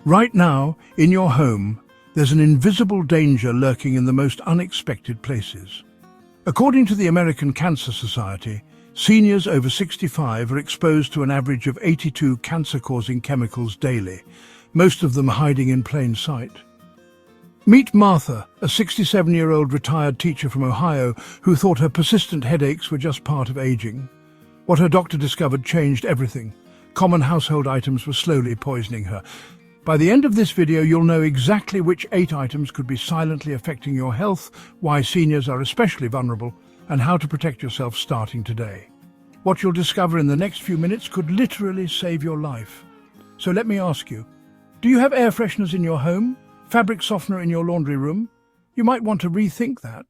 Right now, in your home, there's an invisible danger lurking in the most unexpected places. According to the American Cancer Society, seniors over 65 are exposed to an average of 82 cancer-causing chemicals daily, most of them hiding in plain sight. Meet Martha, a 67-year-old retired teacher from Ohio who thought her persistent headaches were just part of aging. What her doctor discovered changed everything. Common household items were slowly poisoning her. By the end of this video, you'll know exactly which 8 items could be silently affecting your health, why seniors are especially vulnerable, and how to protect yourself starting today. What you'll discover in the next few minutes could literally save your life. So let me ask you, do you have air fresheners in your home? Fabric softener in your laundry room? You might want to rethink that.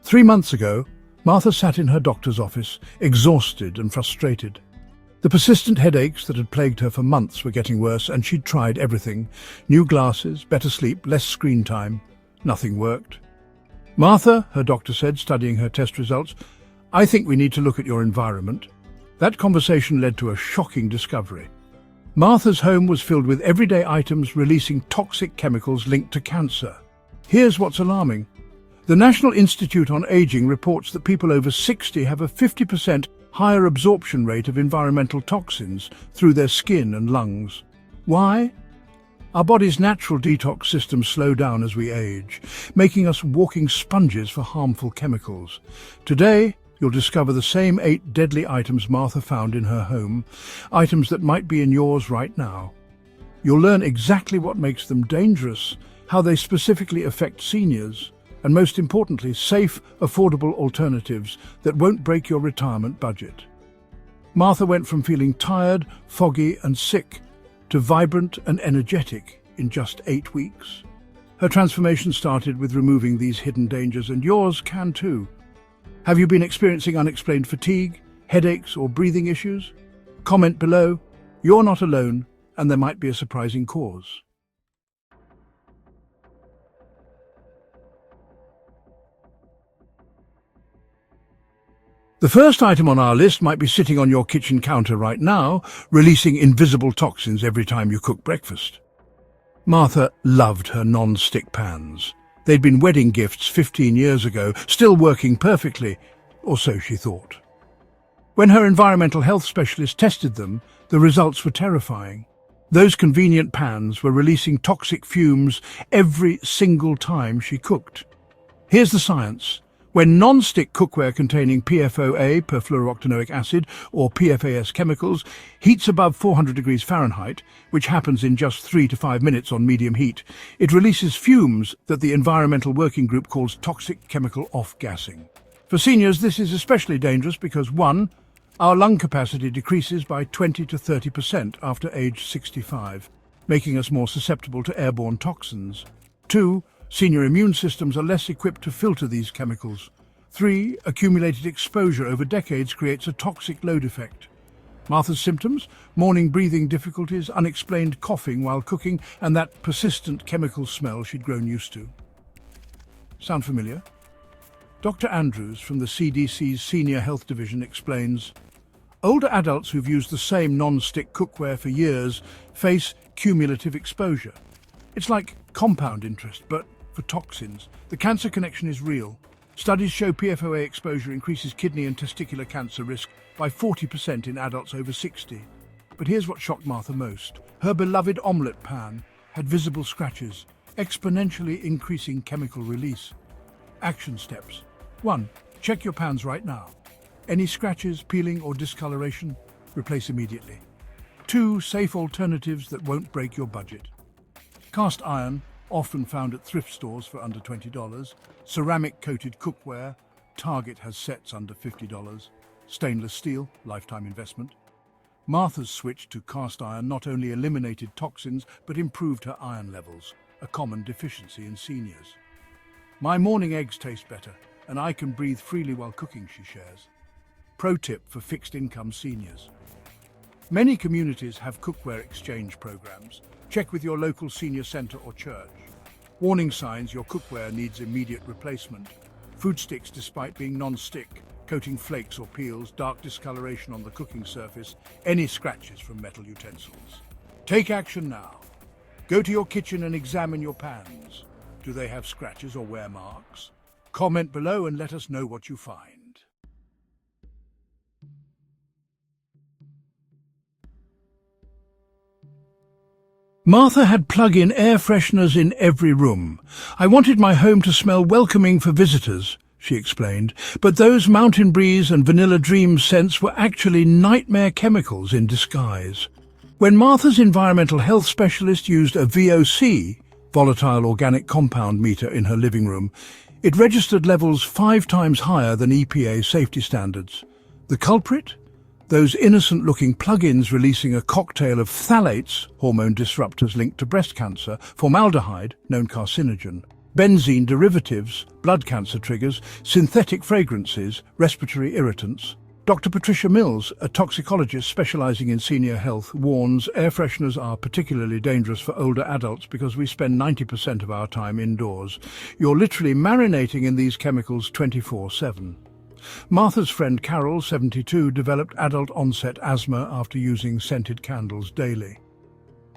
Three months ago, Martha sat in her doctor's office, exhausted and frustrated. The persistent headaches that had plagued her for months were getting worse, and she'd tried everything. New glasses, better sleep, less screen time. Nothing worked. "Martha," her doctor said, studying her test results, "I think we need to look at your environment." That conversation led to a shocking discovery. Martha's home was filled with everyday items releasing toxic chemicals linked to cancer. Here's what's alarming. The National Institute on Aging reports that people over 60 have a 50% higher absorption rate of environmental toxins through their skin and lungs. Why? Our body's natural detox systems slow down as we age, making us walking sponges for harmful chemicals. Today, you'll discover the same 8 deadly items Martha found in her home, items that might be in yours right now. You'll learn exactly what makes them dangerous, how they specifically affect seniors, and most importantly, safe, affordable alternatives that won't break your retirement budget. Martha went from feeling tired, foggy and sick to vibrant and energetic in just 8 weeks. Her transformation started with removing these hidden dangers, and yours can too. Have you been experiencing unexplained fatigue, headaches or breathing issues? Comment below. You're not alone, and there might be a surprising cause. The first item on our list might be sitting on your kitchen counter right now, releasing invisible toxins every time you cook breakfast. Martha loved her non-stick pans. They'd been wedding gifts 15 years ago, still working perfectly, or so she thought. When her environmental health specialist tested them, the results were terrifying. Those convenient pans were releasing toxic fumes every single time she cooked. Here's the science. When non-stick cookware containing PFOA, perfluorooctanoic acid, or PFAS chemicals, heats above 400 degrees Fahrenheit, which happens in just 3 to 5 minutes on medium heat, it releases fumes that the Environmental Working Group calls toxic chemical off-gassing. For seniors, this is especially dangerous because 1. Our lung capacity decreases by 20 to 30% after age 65, making us more susceptible to airborne toxins. 2. Senior immune systems are less equipped to filter these chemicals. 3. Accumulated exposure over decades creates a toxic load effect. Martha's symptoms? Morning breathing difficulties, unexplained coughing while cooking, and that persistent chemical smell she'd grown used to. Sound familiar? Dr. Andrews from the CDC's Senior Health Division explains, older adults who've used the same non-stick cookware for years face cumulative exposure. It's like compound interest, but for toxins. The cancer connection is real. Studies show PFOA exposure increases kidney and testicular cancer risk by 40% in adults over 60. But here's what shocked Martha most. Her beloved omelette pan had visible scratches, exponentially increasing chemical release. Action steps. 1. Check your pans right now. Any scratches, peeling or discoloration? Replace immediately. 2. Safe alternatives that won't break your budget. Cast iron, often found at thrift stores for under $20. Ceramic-coated cookware, Target has sets under $50. Stainless steel, lifetime investment. Martha's switch to cast iron not only eliminated toxins, but improved her iron levels, a common deficiency in seniors. My morning eggs taste better, and I can breathe freely while cooking, she shares. Pro tip for fixed-income seniors. Many communities have cookware exchange programs. Check with your local senior centre or church. Warning signs your cookware needs immediate replacement. Food sticks, despite being non-stick, coating flakes or peels, dark discoloration on the cooking surface, any scratches from metal utensils. Take action now. Go to your kitchen and examine your pans. Do they have scratches or wear marks? Comment below and let us know what you find. Martha had plug-in air fresheners in every room. I wanted my home to smell welcoming for visitors, she explained, but those Mountain Breeze and Vanilla Dream scents were actually nightmare chemicals in disguise. When Martha's environmental health specialist used a VOC, volatile organic compound meter, in her living room, it registered levels 5 times higher than EPA safety standards. The culprit? Those innocent-looking plug-ins releasing a cocktail of phthalates, hormone disruptors linked to breast cancer, formaldehyde, known carcinogen, benzene derivatives, blood cancer triggers, synthetic fragrances, respiratory irritants. Dr. Patricia Mills, a toxicologist specializing in senior health, warns air fresheners are particularly dangerous for older adults because we spend 90% of our time indoors. You're literally marinating in these chemicals 24/7. Martha's friend Carol, 72, developed adult-onset asthma after using scented candles daily.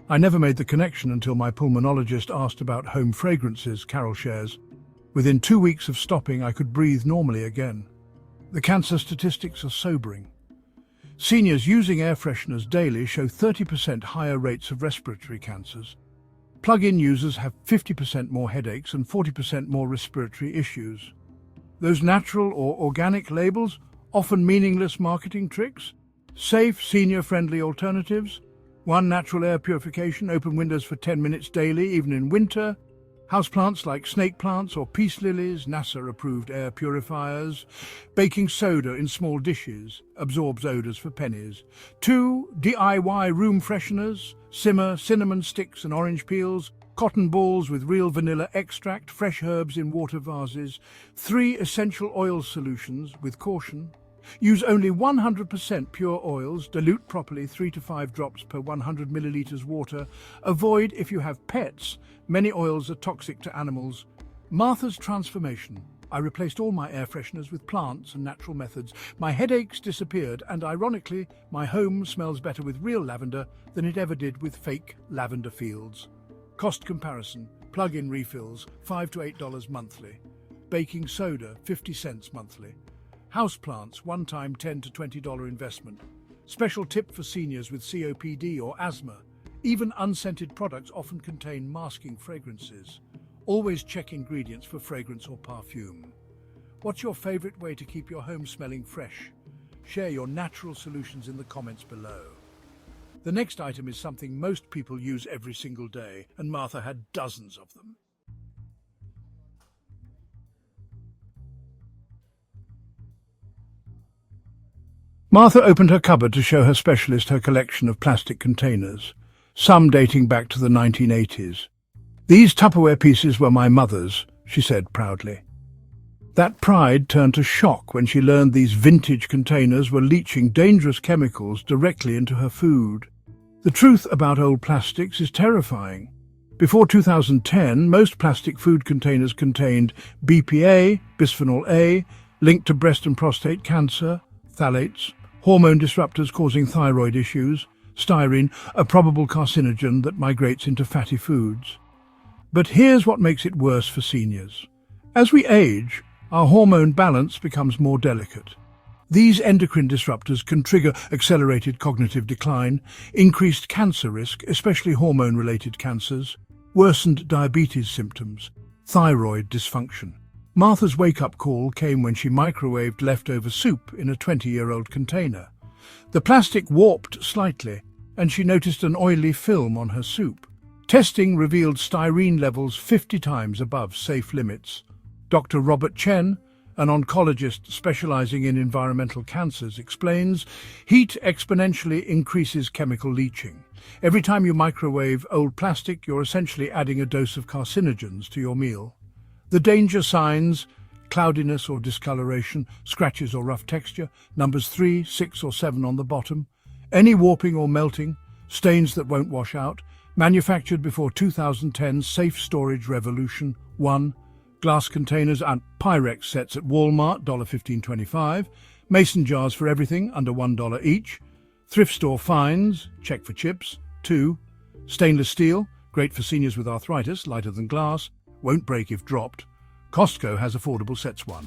I never made the connection until my pulmonologist asked about home fragrances, Carol shares. Within 2 weeks of stopping, I could breathe normally again. The cancer statistics are sobering. Seniors using air fresheners daily show 30% higher rates of respiratory cancers. Plug-in users have 50% more headaches and 40% more respiratory issues. Those natural or organic labels, often meaningless marketing tricks? Safe, senior-friendly alternatives? One natural air purification, open windows for 10 minutes daily, even in winter. Houseplants like snake plants or peace lilies, NASA-approved air purifiers. Baking soda in small dishes, absorbs odors for pennies. 2 DIY room fresheners, simmer, cinnamon sticks and orange peels. Cotton balls with real vanilla extract, fresh herbs in water vases. 3 essential oil solutions, with caution. Use only 100% pure oils, dilute properly 3 to 5 drops per 100 milliliters water. Avoid if you have pets. Many oils are toxic to animals. Martha's transformation. I replaced all my air fresheners with plants and natural methods. My headaches disappeared and, ironically, my home smells better with real lavender than it ever did with fake lavender fields. Cost comparison, plug-in refills, $5 to $8 monthly. Baking soda, 50 cents monthly. Houseplants, one-time $10 to $20 investment. Special tip for seniors with COPD or asthma. Even unscented products often contain masking fragrances. Always check ingredients for fragrance or perfume. What's your favorite way to keep your home smelling fresh? Share your natural solutions in the comments below. The next item is something most people use every single day, and Martha had dozens of them. Martha opened her cupboard to show her specialist her collection of plastic containers, some dating back to the 1980s. These Tupperware pieces were my mother's, she said proudly. That pride turned to shock when she learned these vintage containers were leaching dangerous chemicals directly into her food. The truth about old plastics is terrifying. Before 2010, most plastic food containers contained BPA, bisphenol A, linked to breast and prostate cancer, phthalates, hormone disruptors causing thyroid issues, styrene, a probable carcinogen that migrates into fatty foods. But here's what makes it worse for seniors. As we age, our hormone balance becomes more delicate. These endocrine disruptors can trigger accelerated cognitive decline, increased cancer risk, especially hormone-related cancers, worsened diabetes symptoms, thyroid dysfunction. Martha's wake-up call came when she microwaved leftover soup in a 20-year-old container. The plastic warped slightly, and she noticed an oily film on her soup. Testing revealed styrene levels 50 times above safe limits. Dr. Robert Chen, an oncologist specializing in environmental cancers, explains, heat exponentially increases chemical leaching. Every time you microwave old plastic, you're essentially adding a dose of carcinogens to your meal. The danger signs: cloudiness or discoloration, scratches or rough texture, numbers 3, 6 or 7 on the bottom, any warping or melting, stains that won't wash out, manufactured before 2010's safe storage revolution. 1. Glass containers and Pyrex sets at Walmart, $15.25. Mason jars for everything, under $1 each. Thrift store finds, check for chips, 2. Stainless steel, great for seniors with arthritis, lighter than glass, won't break if dropped. Costco has affordable sets 1.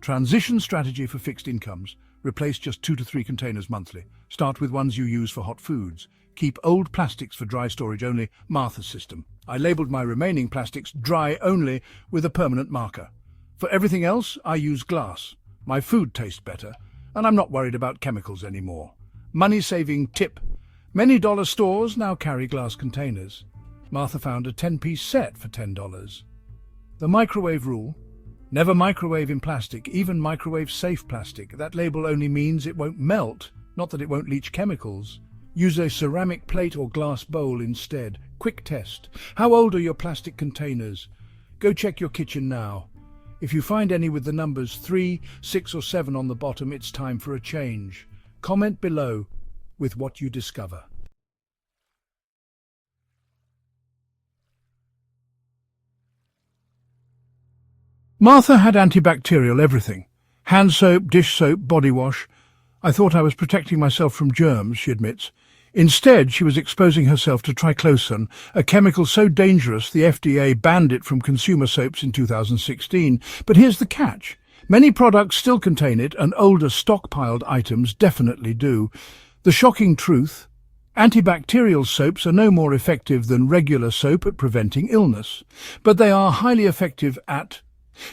Transition strategy for fixed incomes. Replace just 2 to 3 containers monthly. Start with ones you use for hot foods. Keep old plastics for dry storage only. Martha's system. I labelled my remaining plastics dry only with a permanent marker. For everything else, I use glass. My food tastes better, and I'm not worried about chemicals anymore. Money-saving tip. Many dollar stores now carry glass containers. Martha found a 10-piece set for $10. The microwave rule. Never microwave in plastic, even microwave-safe plastic. That label only means it won't melt, not that it won't leach chemicals. Use a ceramic plate or glass bowl instead. Quick test. How old are your plastic containers? Go check your kitchen now. If you find any with the numbers 3, 6 or 7 on the bottom, it's time for a change. Comment below with what you discover. Martha had antibacterial everything. Hand soap, dish soap, body wash. I thought I was protecting myself from germs, she admits. Instead, she was exposing herself to triclosan, a chemical so dangerous the FDA banned it from consumer soaps in 2016. But here's the catch. Many products still contain it, and older stockpiled items definitely do. The shocking truth: antibacterial soaps are no more effective than regular soap at preventing illness. But they are highly effective at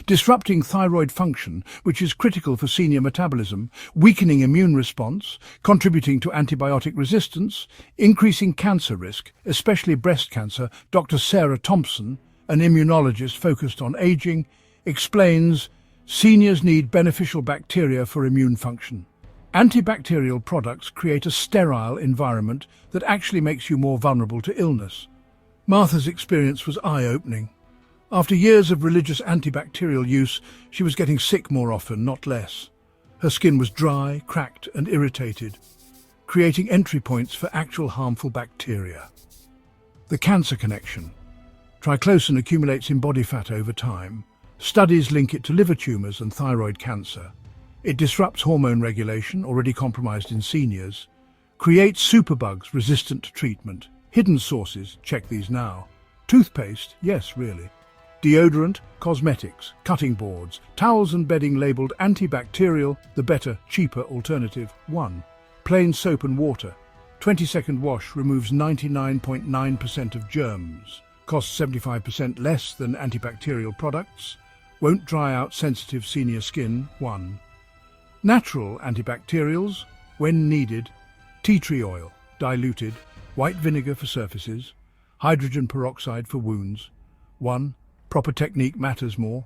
disrupting thyroid function, which is critical for senior metabolism, weakening immune response, contributing to antibiotic resistance, increasing cancer risk, especially breast cancer. Dr. Sarah Thompson, an immunologist focused on aging, explains seniors need beneficial bacteria for immune function. Antibacterial products create a sterile environment that actually makes you more vulnerable to illness. Martha's experience was eye-opening. After years of religious antibacterial use, she was getting sick more often, not less. Her skin was dry, cracked and irritated, creating entry points for actual harmful bacteria. The cancer connection. Triclosan accumulates in body fat over time. Studies link it to liver tumours and thyroid cancer. It disrupts hormone regulation, already compromised in seniors. Creates superbugs resistant to treatment. Hidden sources, check these now. Toothpaste, yes, really. Deodorant, cosmetics, cutting boards, towels and bedding labelled antibacterial, the better, cheaper alternative. 1. Plain soap and water. 20-second wash removes 99.9% of germs. Costs 75% less than antibacterial products. Won't dry out sensitive senior skin. 1. Natural antibacterials, when needed. Tea tree oil, diluted. White vinegar for surfaces. Hydrogen peroxide for wounds. 1. Proper technique matters more.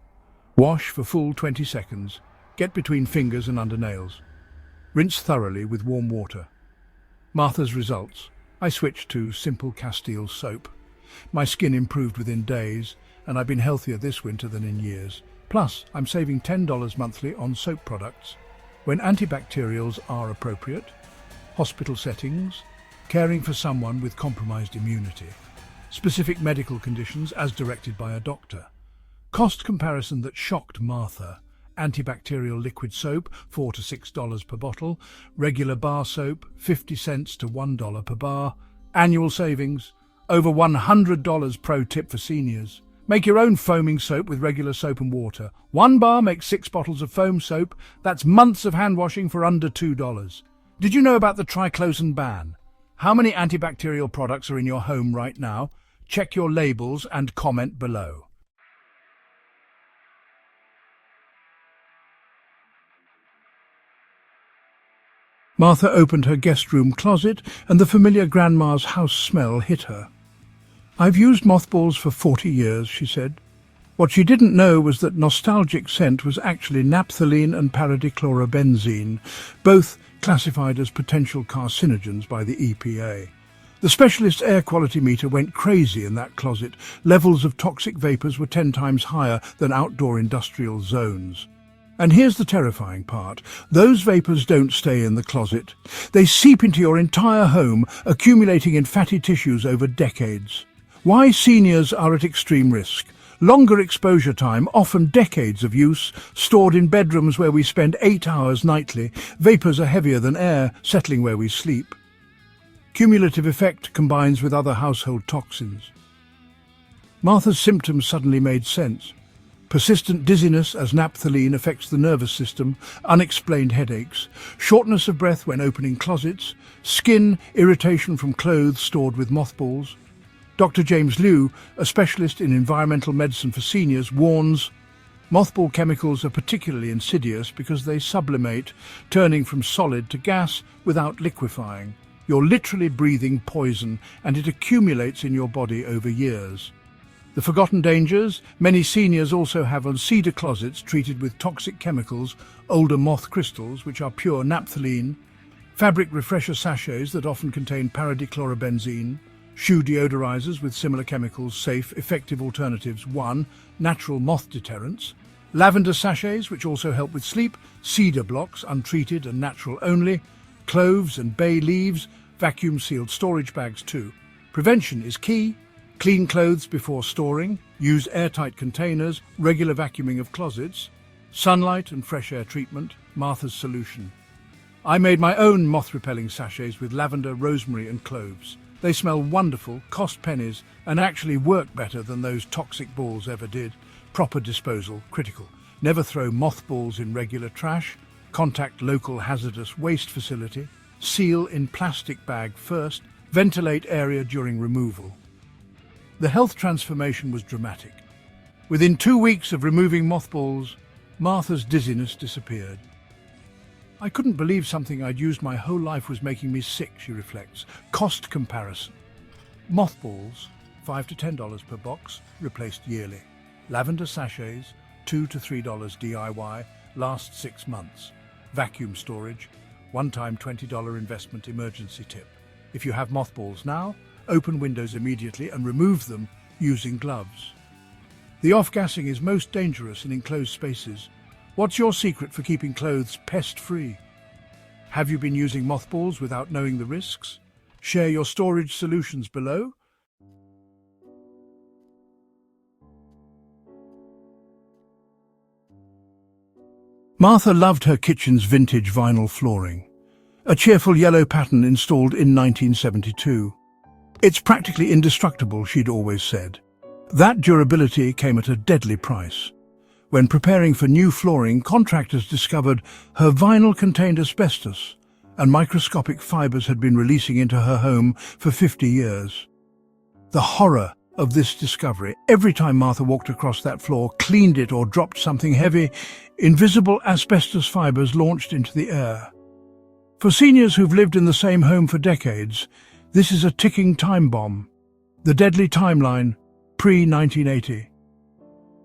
Wash for full 20 seconds. Get between fingers and under nails. Rinse thoroughly with warm water. Martha's results. I switched to simple Castile soap. My skin improved within days, and I've been healthier this winter than in years. Plus, I'm saving $10 monthly on soap products. When antibacterials are appropriate, hospital settings, caring for someone with compromised immunity, specific medical conditions as directed by a doctor. Cost comparison that shocked Martha. Antibacterial liquid soap, $4 to $6 per bottle. Regular bar soap, 50 cents to $1 per bar. Annual savings, over $100. Pro tip for seniors. Make your own foaming soap with regular soap and water. 1 bar makes 6 bottles of foam soap. That's months of hand washing for under $2. Did you know about the triclosan ban? How many antibacterial products are in your home right now? Check your labels and comment below. Martha opened her guest room closet and the familiar grandma's house smell hit her. I've used Mothballs for 40 years, she said. What she didn't know was that nostalgic scent was actually naphthalene and paradichlorobenzene, both classified as potential carcinogens by the EPA. The specialist air quality meter went crazy in that closet. Levels of toxic vapours were 10 times higher than outdoor industrial zones. And here's the terrifying part. Those vapours don't stay in the closet. They seep into your entire home, accumulating in fatty tissues over decades. Why seniors are at extreme risk. Longer exposure time, often decades of use, stored in bedrooms where we spend 8 hours nightly. Vapours are heavier than air, settling where we sleep. Cumulative effect combines with other household toxins. Martha's symptoms suddenly made sense. Persistent dizziness as naphthalene affects the nervous system, unexplained headaches, shortness of breath when opening closets, skin irritation from clothes stored with mothballs. Dr. James Liu, a specialist in environmental medicine for seniors, warns mothball chemicals are particularly insidious because they sublimate, turning from solid to gas without liquefying. You're literally breathing poison, and it accumulates in your body over years. The forgotten dangers: many seniors also have cedar closets treated with toxic chemicals, older moth crystals, which are pure naphthalene, fabric refresher sachets that often contain paradichlorobenzene, shoe deodorizers with similar chemicals, safe, effective alternatives. 1. Natural moth deterrents. Lavender sachets, which also help with sleep, cedar blocks, untreated and natural only, cloves and bay leaves, vacuum-sealed storage bags. 2. Prevention is key. Clean clothes before storing, use airtight containers, regular vacuuming of closets, sunlight and fresh air treatment. Martha's solution. I made my own moth-repelling sachets with lavender, rosemary and cloves. They smell wonderful, cost pennies, and actually work better than those toxic balls ever did. Proper disposal, critical. Never throw mothballs in regular trash. Contact local hazardous waste facility. Seal in plastic bag first. Ventilate area during removal. The health transformation was dramatic. Within 2 weeks of removing mothballs, Martha's dizziness disappeared. I couldn't believe something I'd used my whole life was making me sick, she reflects. Cost comparison. Mothballs, $5 to $10 per box, replaced yearly. Lavender sachets, $2 to $3 DIY, last 6 months. Vacuum storage, one-time $20 investment emergency tip. If you have mothballs now, open windows immediately and remove them using gloves. The off-gassing is most dangerous in enclosed spaces. What's your secret for keeping clothes pest-free? Have you been using mothballs without knowing the risks? Share your storage solutions below. Martha loved her kitchen's vintage vinyl flooring, a cheerful yellow pattern installed in 1972. It's practically indestructible, she'd always said. That durability came at a deadly price. When preparing for new flooring, contractors discovered her vinyl contained asbestos, and microscopic fibers had been releasing into her home for 50 years. The horror of this discovery: every time Martha walked across that floor, cleaned it or dropped something heavy, invisible asbestos fibers launched into the air. For seniors who've lived in the same home for decades, this is a ticking time bomb. The deadly timeline: pre-1980.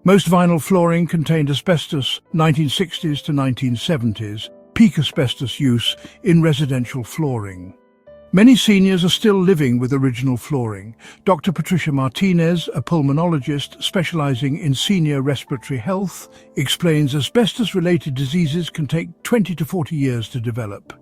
Most vinyl flooring contained asbestos, 1960s to 1970s, peak asbestos use in residential flooring. Many seniors are still living with original flooring. Dr. Patricia Martinez, a pulmonologist specializing in senior respiratory health, explains asbestos-related diseases can take 20 to 40 years to develop.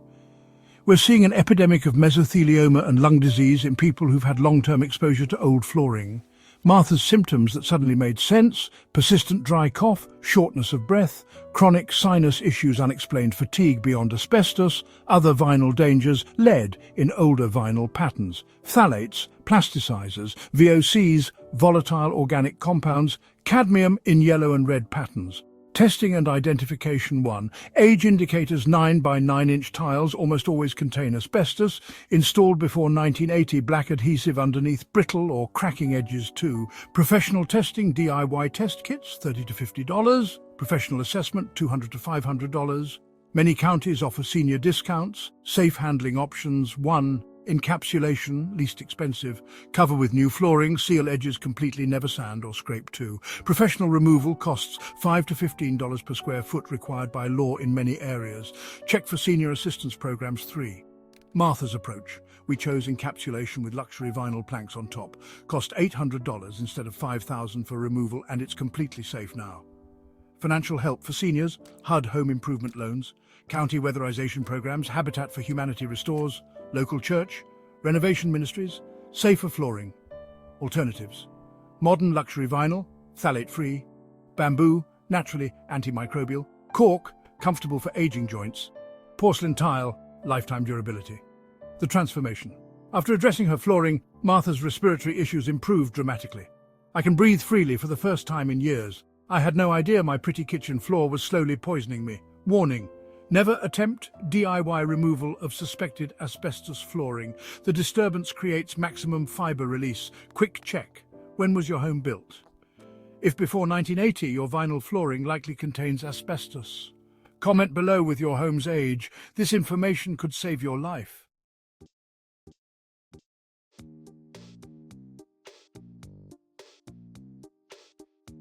We're seeing an epidemic of mesothelioma and lung disease in people who've had long-term exposure to old flooring. Martha's symptoms that suddenly made sense: persistent dry cough, shortness of breath, chronic sinus issues, unexplained fatigue beyond asbestos, other vinyl dangers, lead in older vinyl patterns, phthalates, plasticizers, VOCs, volatile organic compounds, cadmium in yellow and red patterns. Testing and identification: 1. Age indicators: 9 by 9-inch tiles almost always contain asbestos, installed before 1980, black adhesive underneath brittle or cracking edges. 2. Professional testing: DIY test kits, $30 to $50, professional assessment, $200 to $500. Many counties offer senior discounts. Safe handling options: 1. Encapsulation, least expensive. Cover with new flooring, seal edges completely, never sand or scrape. 2. Professional removal costs $5 to $15 per square foot, required by law in many areas. Check for senior assistance programs. 3. Martha's approach: we chose encapsulation with luxury vinyl planks on top. Cost $800 instead of $5,000 for removal, and it's completely safe now. Financial help for seniors: HUD home improvement loans, county weatherization programs, Habitat for Humanity restores, local church, renovation ministries, safer flooring. Alternatives: modern luxury vinyl, phthalate-free. Bamboo, naturally antimicrobial. Cork, comfortable for aging joints. Porcelain tile, lifetime durability. The transformation. After addressing her flooring, Martha's respiratory issues improved dramatically. I can breathe freely for the first time in years. I had no idea my pretty kitchen floor was slowly poisoning me. Warning: never attempt DIY removal of suspected asbestos flooring. The disturbance creates maximum fiber release. Quick check: when was your home built? If before 1980, your vinyl flooring likely contains asbestos. Comment below with your home's age. This information could save your life.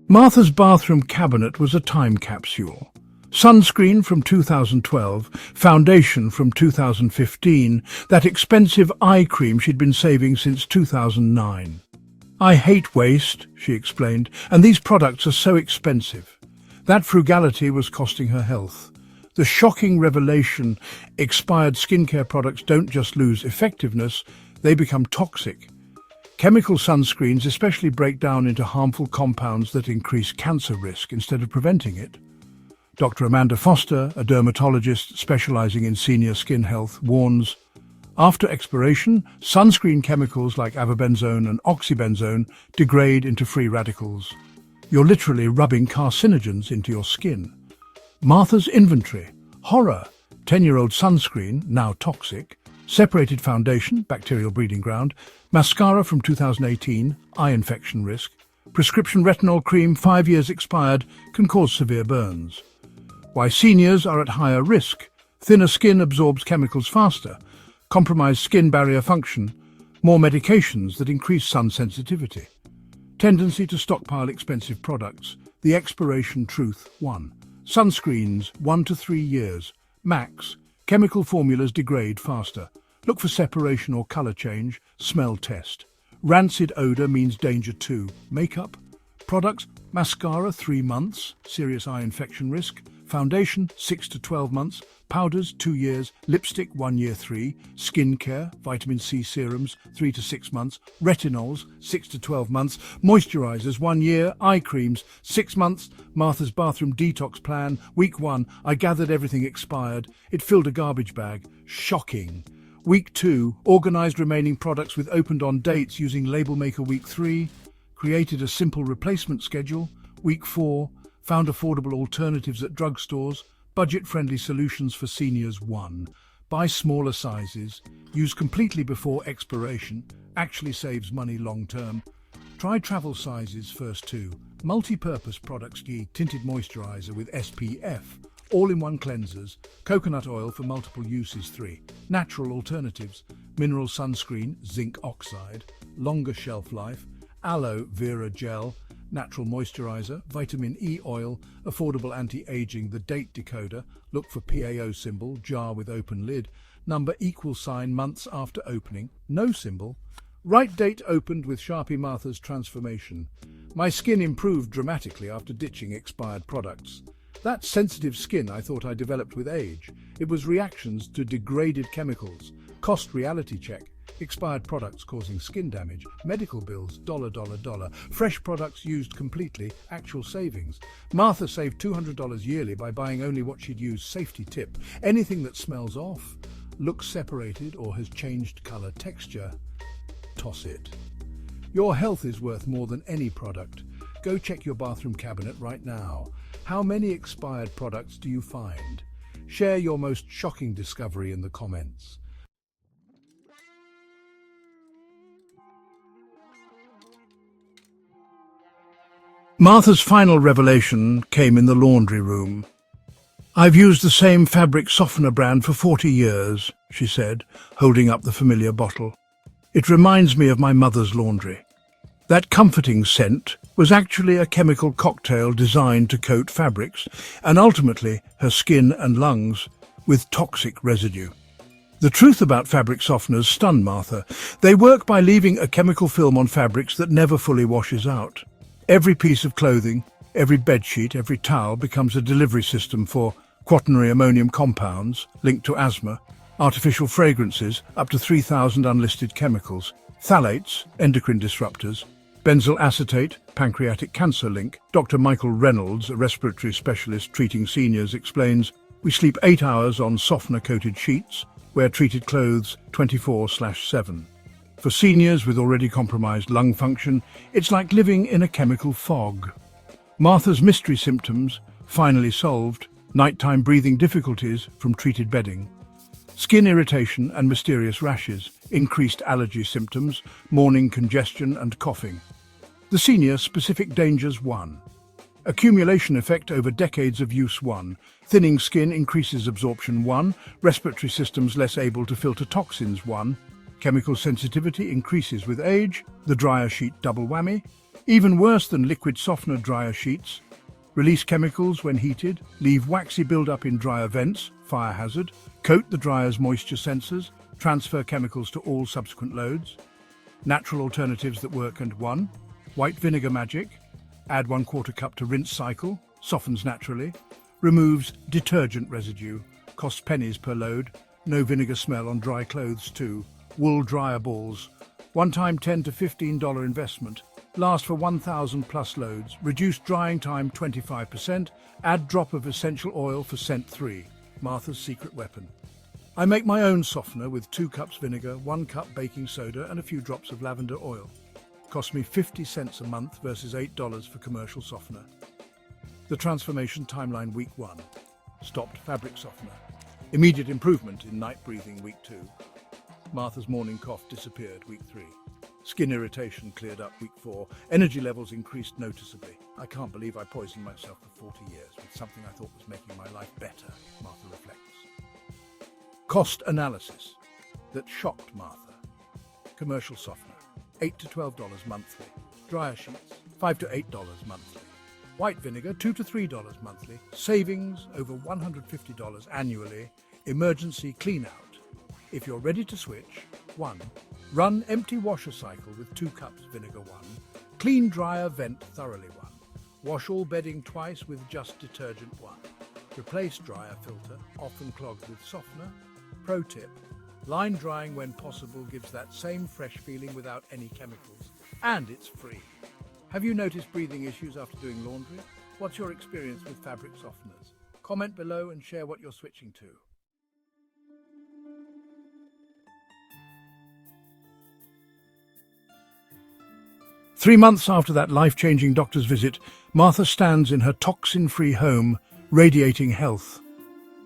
Martha's bathroom cabinet was a time capsule. Sunscreen from 2012, foundation from 2015, that expensive eye cream she'd been saving since 2009. "I hate waste," she explained, "and these products are so expensive." That frugality was costing her health. The shocking revelation: expired skincare products don't just lose effectiveness, they become toxic. Chemical sunscreens especially break down into harmful compounds that increase cancer risk instead of preventing it. Dr. Amanda Foster, a dermatologist specializing in senior skin health, warns, after expiration, sunscreen chemicals like avobenzone and oxybenzone degrade into free radicals. You're literally rubbing carcinogens into your skin. Martha's inventory: horror, 10-year-old sunscreen, now toxic; separated foundation, bacterial breeding ground; mascara from 2018, eye infection risk; prescription retinol cream, 5 years expired, can cause severe burns. Why seniors are at higher risk: thinner skin absorbs chemicals faster; compromised skin barrier function; more medications that increase sun sensitivity; tendency to stockpile expensive products. The expiration truth: 1. Sunscreens, 1 to 3 years. Max. Chemical formulas degrade faster. Look for separation or color change. Smell test. Rancid odor means danger too. Makeup. Products: mascara, 3 months, serious eye infection risk; foundation, 6 to 12 months; powders, 2 years; lipstick, 1 year 3; skincare, vitamin C serums, 3 to 6 months; retinols, 6 to 12 months; moisturizers, 1 year; eye creams, 6 months. Martha's bathroom detox plan: week 1, I gathered everything expired. It filled a garbage bag. Shocking. Week 2, organized remaining products with opened on dates using Label Maker. Week 3, created a simple replacement schedule. Week 4, found affordable alternatives at drugstores. Budget-friendly solutions for seniors. 1. Buy smaller sizes. Use completely before expiration. Actually saves money long-term. Try travel sizes first too. Multi-purpose products: tinted moisturizer with SPF. All-in-one cleansers. Coconut oil for multiple uses. 3. Natural alternatives: mineral sunscreen, zinc oxide, longer shelf life; aloe vera gel, natural moisturizer; vitamin E oil, affordable anti-aging. The date decoder: look for PAO symbol, jar with open lid, number =, months after opening, no symbol. Right date opened with Sharpie. Martha's transformation: my skin improved dramatically after ditching expired products. That sensitive skin I thought I developed with age. It was reactions to degraded chemicals. Cost reality check: expired products causing skin damage. Medical bills, $. Fresh products used completely, actual savings. Martha saved $200 yearly by buying only what she'd use. Safety tip: anything that smells off, looks separated, or has changed color, texture, toss it. Your health is worth more than any product. Go check your bathroom cabinet right now. How many expired products do you find? Share your most shocking discovery in the comments. Martha's final revelation came in the laundry room. "I've used the same fabric softener brand for 40 years, she said, holding up the familiar bottle. "It reminds me of my mother's laundry." That comforting scent was actually a chemical cocktail designed to coat fabrics, and ultimately her skin and lungs, with toxic residue. The truth about fabric softeners stunned Martha. They work by leaving a chemical film on fabrics that never fully washes out. Every piece of clothing, every bedsheet, every towel becomes a delivery system for quaternary ammonium compounds linked to asthma, artificial fragrances, up to 3,000 unlisted chemicals, phthalates, endocrine disruptors, Benzyl acetate, pancreatic cancer link. Dr. Michael Reynolds, a respiratory specialist treating seniors, explains, we sleep 8 hours on softener-coated sheets, wear treated clothes 24/7. For seniors with already compromised lung function, it's like living in a chemical fog. Martha's mystery symptoms, finally solved, nighttime breathing difficulties from treated bedding, skin irritation and mysterious rashes, increased allergy symptoms, morning congestion and coughing. The senior-specific dangers 1. Accumulation effect over decades of use 1. Thinning skin increases absorption 1. Respiratory systems less able to filter toxins 1. Chemical sensitivity increases with age. The dryer sheet double whammy. Even worse than liquid softener dryer sheets. Release chemicals when heated. Leave waxy buildup in dryer vents. Fire hazard. Coat the dryer's moisture sensors. Transfer chemicals to all subsequent loads. Natural alternatives that work and 1. White vinegar magic. Add 1/4 cup to rinse cycle. Softens naturally. Removes detergent residue. Costs pennies per load. No vinegar smell on dry clothes too. Wool dryer balls. One-time $10 to $15 investment. Last for 1,000 plus loads. Reduce drying time 25%. Add drop of essential oil for scent 3. Martha's secret weapon. I make my own softener with 2 cups vinegar, 1 cup baking soda and a few drops of lavender oil. Cost me 50 cents a month versus $8 for commercial softener. The transformation timeline week 1. Stopped fabric softener. Immediate improvement in night breathing week 2. Martha's morning cough disappeared week 3. Skin irritation cleared up week 4. Energy levels increased noticeably. I can't believe I poisoned myself for 40 years with something I thought was making my life better, Martha reflects. Cost analysis that shocked Martha. Commercial softener, $8 to $12 monthly. Dryer sheets, $5 to $8 monthly. White vinegar, $2 to $3 monthly. Savings over $150 annually. Emergency clean out. If you're ready to switch, 1. Run empty washer cycle with 2 cups vinegar 1. Clean dryer vent thoroughly 1. Wash all bedding twice with just detergent 1. Replace dryer filter, often clogged with softener. Pro tip, line drying when possible gives that same fresh feeling without any chemicals. And it's free. Have you noticed breathing issues after doing laundry? What's your experience with fabric softeners? Comment below and share what you're switching to. Three months after that life-changing doctor's visit, Martha stands in her toxin-free home, radiating health.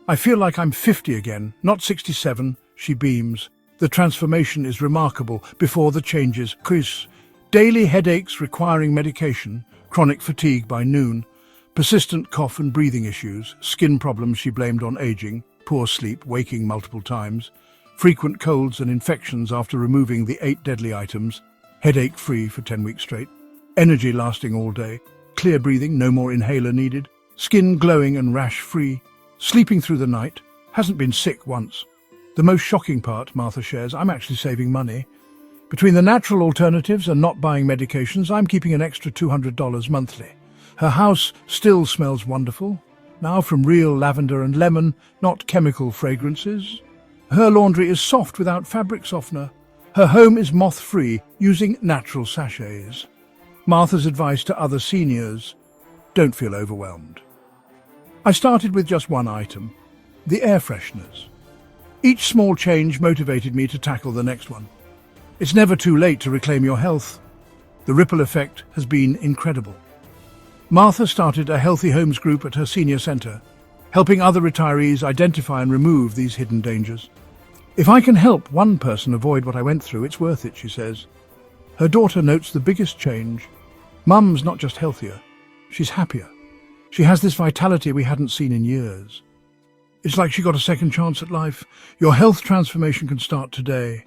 I feel like I'm 50 again, not 67, she beams. The transformation is remarkable before the changes. Quiz. Daily headaches requiring medication, chronic fatigue by noon, persistent cough and breathing issues, skin problems she blamed on aging, poor sleep, waking multiple times, frequent colds and infections after removing the 8 deadly items, headache-free for 10 weeks straight, energy lasting all day, clear breathing, no more inhaler needed, skin glowing and rash-free, sleeping through the night, hasn't been sick once. The most shocking part, Martha shares, I'm actually saving money. Between the natural alternatives and not buying medications, I'm keeping an extra $200 monthly. Her house still smells wonderful, now from real lavender and lemon, not chemical fragrances. Her laundry is soft without fabric softener. Her home is moth-free, using natural sachets. Martha's advice to other seniors: don't feel overwhelmed. I started with just 1 item, the air fresheners. Each small change motivated me to tackle the next one. It's never too late to reclaim your health. The ripple effect has been incredible. Martha started a Healthy Homes group at her senior centre, helping other retirees identify and remove these hidden dangers. If I can help one person avoid what I went through, it's worth it, she says. Her daughter notes the biggest change. Mum's not just healthier, she's happier. She has this vitality we hadn't seen in years. It's like she got a second chance at life. Your health transformation can start today.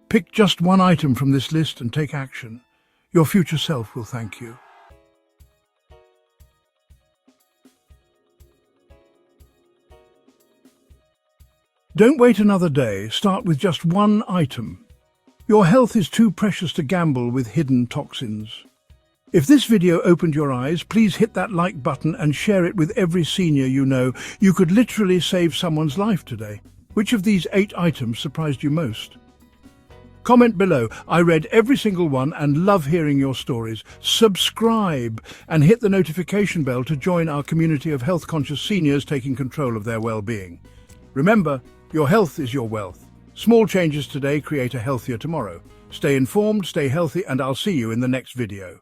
Pick just 1 item from this list and take action. Your future self will thank you. Don't wait another day. Start with just 1 item. Your health is too precious to gamble with hidden toxins. If this video opened your eyes, please hit that like button and share it with every senior you know. You could literally save someone's life today. Which of these 8 items surprised you most? Comment below. I read every single one and love hearing your stories. Subscribe and hit the notification bell to join our community of health-conscious seniors taking control of their well-being. Remember, your health is your wealth. Small changes today create a healthier tomorrow. Stay informed, stay healthy, and I'll see you in the next video.